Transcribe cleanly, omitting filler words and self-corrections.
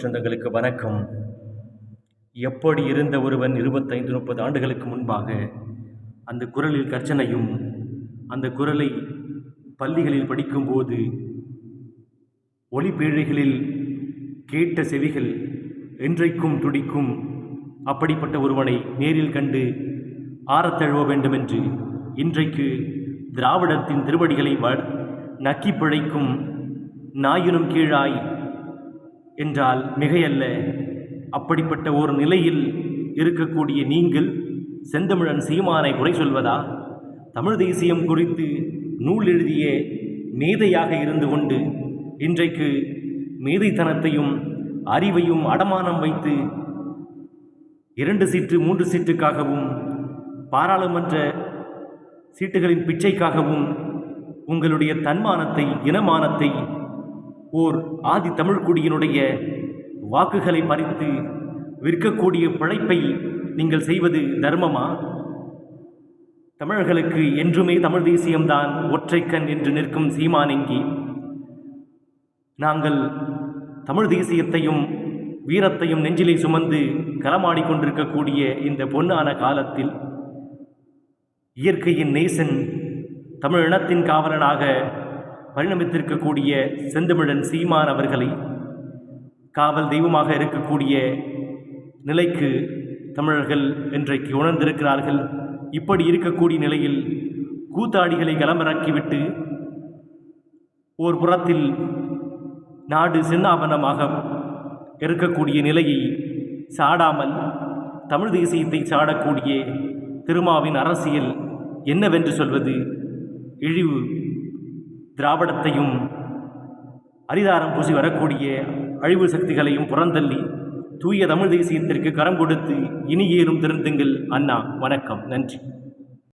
சொந்தங்களுக்கு வணக்கம். எப்படி இருந்த ஒருவன் 25-30 ஆண்டுகளுக்கு முன்பாக அந்த குரலில் கர்ச்சனையும், அந்த குரலை பள்ளிகளில் படிக்கும்போது ஒளிப்பேழைகளில் கேட்ட செவிகள் என்றைக்கும் துடிக்கும். அப்படிப்பட்ட ஒருவனை நேரில் கண்டு ஆரத்தழுவ வேண்டுமென்று இன்றைக்கு திராவிடத்தின் திருவடிகளை நக்கி பிழைக்கும் நாயினும் கீழாய் என்றால் மிகையல்ல. அப்படிப்பட்ட ஒரு நிலையில் இருக்கக்கூடிய நீங்கள் செந்தமிழன் சீமானை குறை சொல்வதா? தமிழ் தேசியம் குறித்து நூல் எழுதிய மேதையாக இருந்து கொண்டு இன்றைக்கு மேதைத்தனத்தையும் அறிவையும் அடமானம் வைத்து 2 சீட்டு 3 சீட்டுக்காகவும் பாராளுமன்ற சீட்டுகளின் பிச்சைக்காகவும் உங்களுடைய தன்மானத்தை, இனமானத்தை, ஓர் ஆதி தமிழ்குடியினுடைய வாக்குகளை பறித்து விற்கக்கூடிய பிழைப்பை நீங்கள் செய்வது தர்மமா? தமிழர்களுக்கு என்றுமே தமிழ் தேசியம்தான் ஒற்றைக்கண் என்று நிற்கும் சீமானெங்கி நாங்கள் தமிழ் தேசியத்தையும் வீரத்தையும் நெஞ்சிலை சுமந்து களமாடிக்கொண்டிருக்கக்கூடிய இந்த பொன்னான காலத்தில் இயற்கையின் நேசன், தமிழ் இனத்தின் காவலனாக பரிணமித்திருக்கக்கூடிய செந்தமிழன் சீமான் அவர்களை காவல் தெய்வமாக இருக்கக்கூடிய நிலைக்கு தமிழர்கள் இன்றைக்கு உணர்ந்திருக்கிறார்கள். இப்படி இருக்கக்கூடிய நிலையில் கூத்தாடிகளை களமிறக்கிவிட்டு ஓர் புறத்தில் நாடு சின்னாபனமாக இருக்கக்கூடிய நிலையை சாடாமல் தமிழ் தேசியத்தை சாடக்கூடிய திருமாவின் அரசியல் என்னவென்று சொல்வது? இழிவு திராவிடத்தையும் அரிதாரம் பூசி வரக்கூடிய அழிவு சக்திகளையும் புறந்தள்ளி தூய தமிழ் தேசியத்திற்கு கரம் கொடுத்து இனி ஏறும் திருந்துங்கள் அண்ணா. வணக்கம், நன்றி.